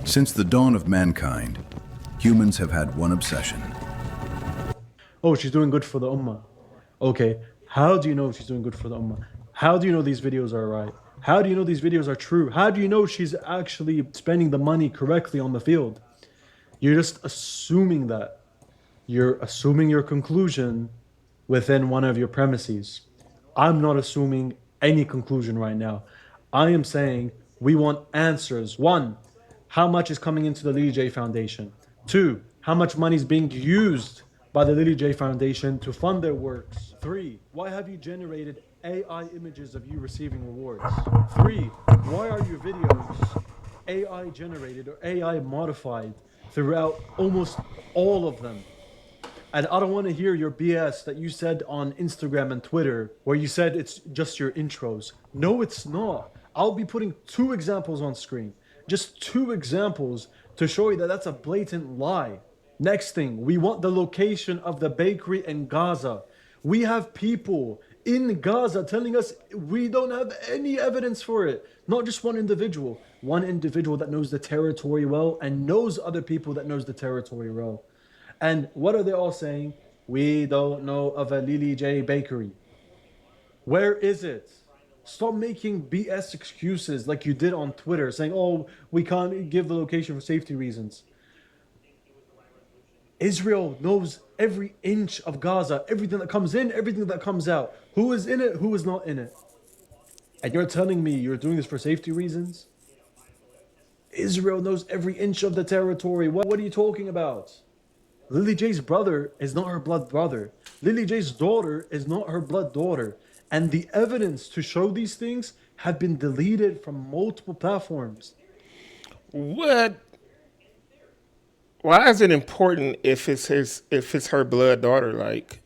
Since the dawn of mankind, humans have had one obsession. Oh, she's doing good for the ummah. Okay, how do you know she's doing good for the ummah? How do you know these videos are right? How do you know these videos are true? How do you know she's actually spending the money correctly on the field? You're just assuming that. You're assuming your conclusion within one of your premises. I'm not assuming any conclusion right now. I am saying we want answers. One, how much is coming into the Lily J Foundation? Two, how much money is being used by the Lily J Foundation to fund their works? Three, why have you generated AI images of you receiving rewards? Three, why are your videos AI generated or AI modified throughout almost all of them? And I don't want to hear your BS that you said on Instagram and Twitter, where you said it's just your intros. No, it's not. I'll be putting two examples on screen. Just two examples to show you that that's a blatant lie. Next thing, we want the location of the bakery in Gaza. We have people in Gaza telling us we don't have any evidence for it. Not just one individual that knows the territory well and knows other people that knows the territory well. And what are they all saying? We don't know of a Lily J bakery. Where is it? Stop making BS excuses like you did on Twitter, saying, oh, we can't give the location for safety reasons. Israel knows every inch of Gaza, everything that comes in, everything that comes out. Who is in it, who is not in it. And you're telling me you're doing this for safety reasons? Israel knows every inch of the territory. What are you talking about? Lily J's brother is not her blood brother. Lily J's daughter is not her blood daughter. And the evidence to show these things have been deleted from multiple platforms. What? Why is it important if it's her blood daughter? Like,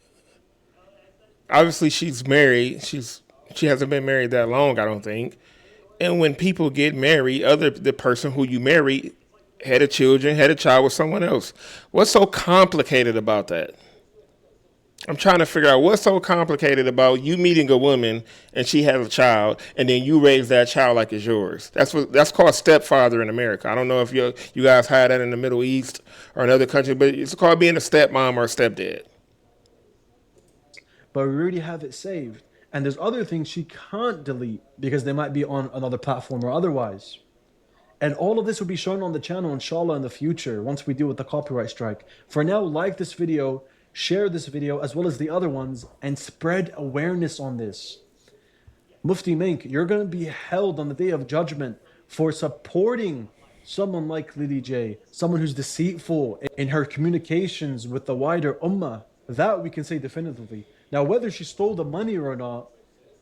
obviously she's married. She hasn't been married that long, I don't think. And when people get married, the person who you marry had a child with someone else. What's so complicated about that? I'm trying to figure out what's so complicated about you meeting a woman and she has a child and then you raise that child like it's yours. That's called stepfather in America. I don't know if you guys had that in the Middle East or in other countries, but it's called being a stepmom or a stepdad. But we already have it saved. And there's other things she can't delete because they might be on another platform or otherwise. And all of this will be shown on the channel, inshallah, in the future, once we deal with the copyright strike. For now, like this video, share this video, as well as the other ones, and spread awareness on this. Mufti Menk, you're going to be held on the day of judgment for supporting someone like Lily J, someone who's deceitful in her communications with the wider ummah. That we can say definitively. Now, whether she stole the money or not,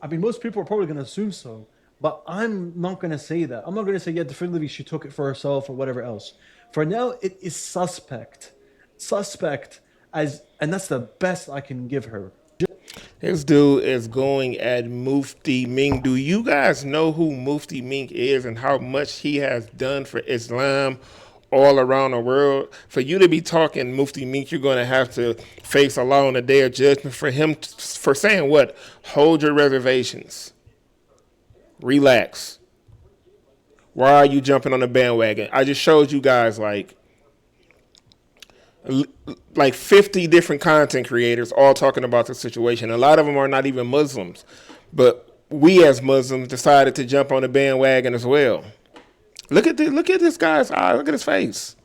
I mean, most people are probably going to assume so. But I'm not going to say that. I'm not going to say, yeah, definitively she took it for herself or whatever else. For now, it is suspect. Suspect, and that's the best I can give her. This dude is going at Mufti Menk. Do you guys know who Mufti Menk is and how much he has done for Islam all around the world? For you to be talking Mufti Menk, you're going to have to face Allah on the day of judgment for him for saying what? Hold your reservations. Relax. Why are you jumping on the bandwagon? I just showed you guys like 50 different content creators all talking about the situation. A lot of them are not even Muslims, but we as Muslims decided to jump on the bandwagon as well. Look at this guy's eye. Look at his face.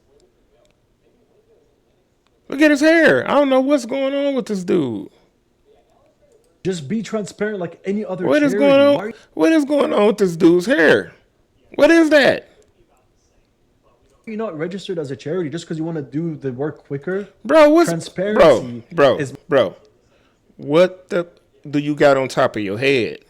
Look at his hair. I don't know what's going on with this dude. Just be transparent like any other What is charity. going on? What is going on with this dude's hair? What is that? You're not registered as a charity just because you want to do the work quicker. Bro, transparency bro, what do you got on top of your head?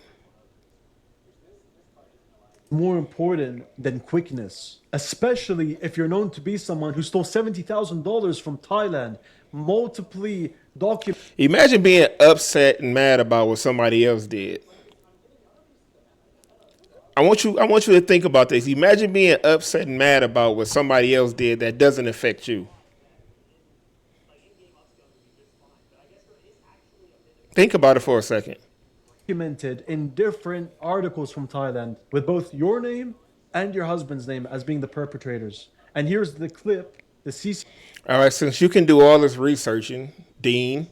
More important than quickness, especially if you're known to be someone who stole $70,000 from Thailand, multiply documented. Imagine being upset and mad about what somebody else did. I want you to think about this. Imagine being upset and mad about what somebody else did that doesn't affect you. Think about it for a second. Documented in different articles from Thailand with both your name and your husband's name as being the perpetrators. And here's the clip, the CC. All right, since you can do all this researching, Dean,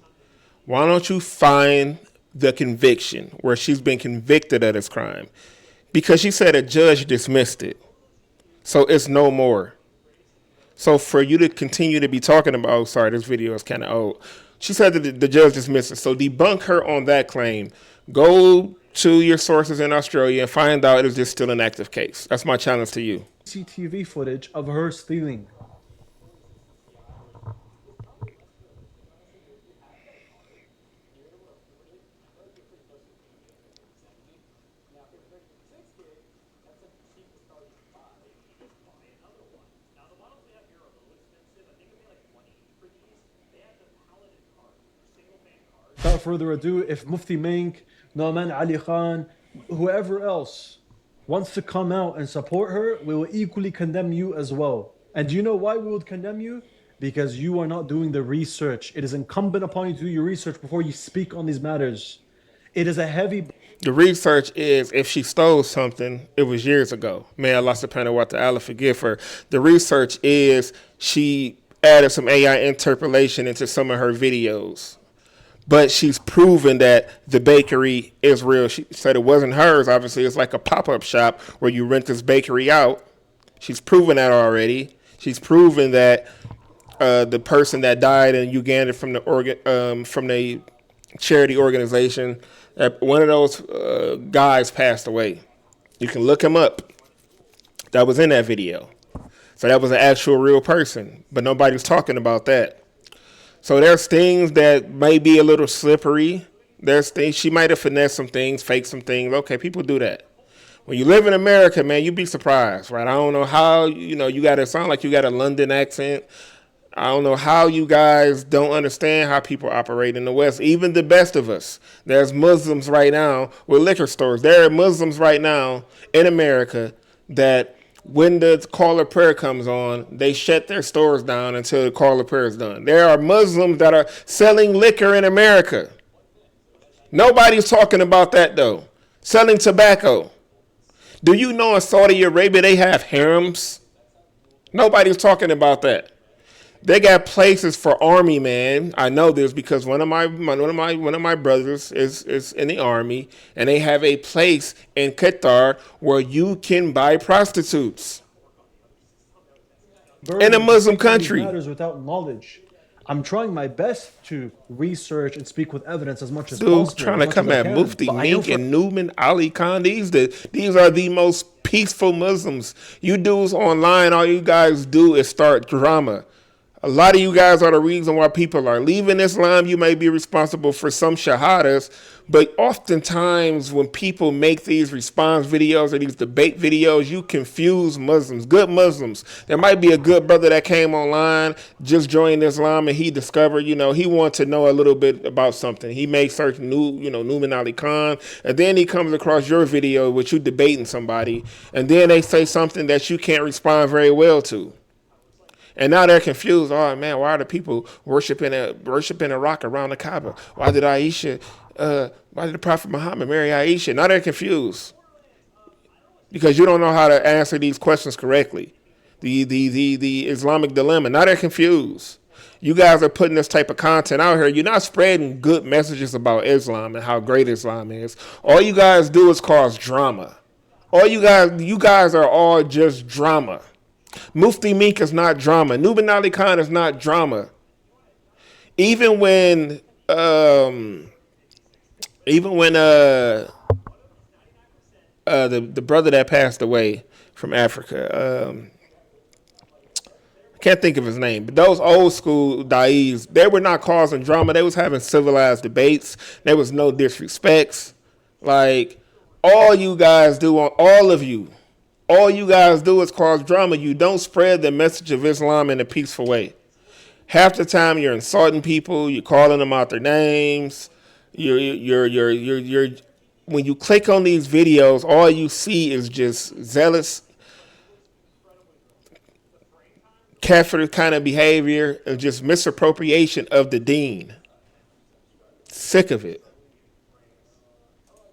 why don't you find the conviction where she's been convicted of this crime? Because she said a judge dismissed it. So it's no more. So for you to continue to be talking about, oh, sorry, this video is kind of old. She said that the judge dismissed it. So debunk her on that claim. Go to your sources in Australia and find out is this still an active case. That's my challenge to you. CCTV footage of her stealing. Without further ado, if Mufti Menk, Nouman Ali Khan, whoever else wants to come out and support her, we will equally condemn you as well. And do you know why we would condemn you? Because you are not doing the research. It is incumbent upon you to do your research before you speak on these matters. It is a heavy... The research is if she stole something, it was years ago. May Allah subhanahu wa ta'ala forgive her. The research is she added some AI interpolation into some of her videos. But she's proven that the bakery is real. She said it wasn't hers. Obviously, it's like a pop-up shop where you rent this bakery out. She's proven that already. She's proven that the person that died in Uganda from the charity organization, that one of those guys passed away. You can look him up. That was in that video. So that was an actual real person. But nobody's talking about that. So there's things that may be a little slippery. There's things she might have finessed some things, faked some things. Okay, people do that. When you live in America, man, you'd be surprised, right? I don't know how, you got to sound like you got a London accent. I don't know how you guys don't understand how people operate in the West, even the best of us. There's Muslims right now with liquor stores. There are Muslims right now in America that when the call of prayer comes on, they shut their stores down until the call of prayer is done. There are Muslims that are selling liquor in America. Nobody's talking about that, though. Selling tobacco. Do you know in Saudi Arabia they have harems? Nobody's talking about that. They got places for army men. I know this because one of my brothers is in the army, and they have a place in Qatar where you can buy prostitutes in a Muslim country. Matters without knowledge. I'm trying my best to research and speak with evidence as much as possible. Dude, trying to come at Mufti Menk and Nouman Ali Khan. These are the most peaceful Muslims. You dudes online, all you guys do is start drama. A lot of you guys are the reason why people are leaving Islam. You may be responsible for some shahadas, but oftentimes when people make these response videos or these debate videos, you confuse Muslims, good Muslims. There might be a good brother that came online, just joined Islam, and he discovered, he wanted to know a little bit about something. He may search Nouman Ali Khan, and then he comes across your video with you debating somebody, and then they say something that you can't respond very well to. And now they're confused. Oh man, why are the people worshiping a rock around the Kaaba? Why did the Prophet Muhammad marry Aisha? Now they're confused because you don't know how to answer these questions correctly. The Islamic dilemma. Now they're confused. You guys are putting this type of content out here. You're not spreading good messages about Islam and how great Islam is. All you guys do is cause drama. You guys are all just drama. Mufti Menk is not drama. Nouman Ali Khan is not drama. Even when the brother that passed away from Africa, I can't think of his name, but those old school da'is, they were not causing drama. They was having civilized debates. There was no disrespects. Like all you guys do, all you guys do is cause drama. You don't spread the message of Islam in a peaceful way. Half the time you're insulting people, you're calling them out their names. You're when you click on these videos, all you see is just zealous kafir kind of behavior and just misappropriation of the Deen. Sick of it.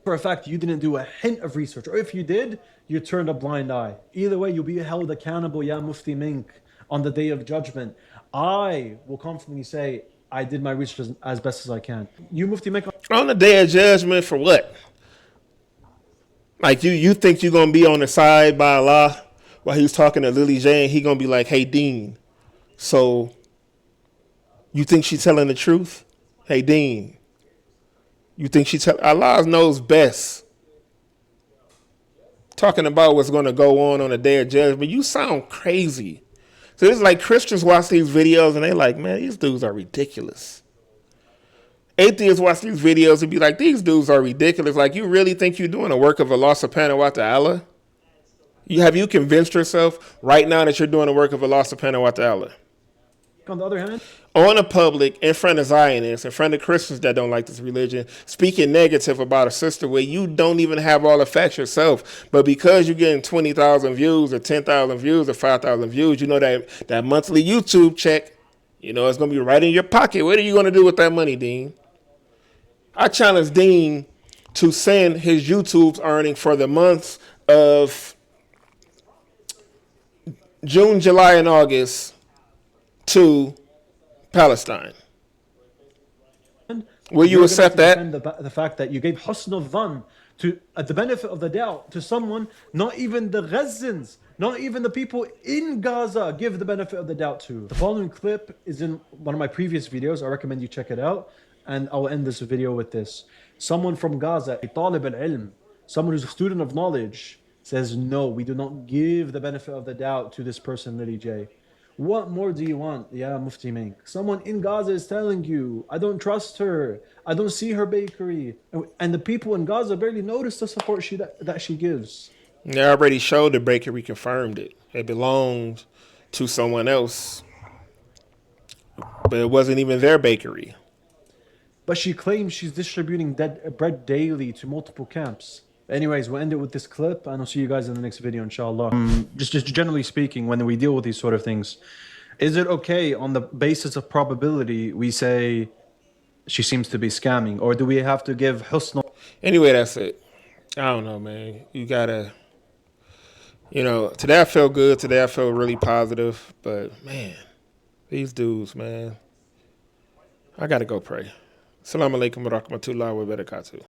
for a fact you didn't do a hint of research, or if you did, you turned a blind eye. Either way, you'll be held accountable, ya mufti menk, on the day of judgment. I will confidently say I did my research as best as I can. You mufti menk, On the day of judgment for what? Like you think you're gonna be on the side by Allah while he's talking to Lily J and he gonna be like, hey Deen, so you think she's telling the truth? Hey Deen, you think Allah knows best. Talking about what's gonna go on the day of judgment, you sound crazy. So it's like Christians watch these videos and they like, man, these dudes are ridiculous. Atheists watch these videos and be like, these dudes are ridiculous. Like, you really think you're doing the work of Allah subhanahu wa ta'ala? Have you convinced yourself right now that you're doing the work of Allah subhanahu wa ta'ala? on the other hand, On the public, in front of Zionists, in front of Christians that don't like this religion, speaking negative about a sister where you don't even have all the facts yourself, but because you're getting 20,000 views or 10,000 views or 5,000 views, you know that monthly YouTube check, you know, it's going to be right in your pocket. What are you going to do with that money, Deen? I challenge Deen to send his YouTube's earning for the months of June, July, and August to Palestine. Will you accept that? The fact that you gave husn al-dhan to the benefit of the doubt to someone, not even the Gazans, not even the people in Gaza give the benefit of the doubt to. The following clip is in one of my previous videos. I recommend you check it out. And I'll end this video with this. Someone from Gaza, a talib al-ilm, someone who's a student of knowledge, says, no, we do not give the benefit of the doubt to this person, Lily J. What more do you want, ya mufti menk? Someone in Gaza is telling you, I don't trust her, I don't see her bakery. And the people in Gaza barely notice the support that she gives. They already showed the bakery, confirmed it. It belonged to someone else, but it wasn't even their bakery. But she claims she's distributing bread daily to multiple camps. Anyways, we'll end it with this clip, and I'll see you guys in the next video, inshallah. Just generally speaking, when we deal with these sort of things, is it okay on the basis of probability we say she seems to be scamming, or do we have to give husn? Anyway, that's it. I don't know, man. You gotta, today I felt good. Today I felt really positive. But, man, these dudes, man. I gotta go pray. Assalamu alaikum wa rahmatullahi wa barakatuh.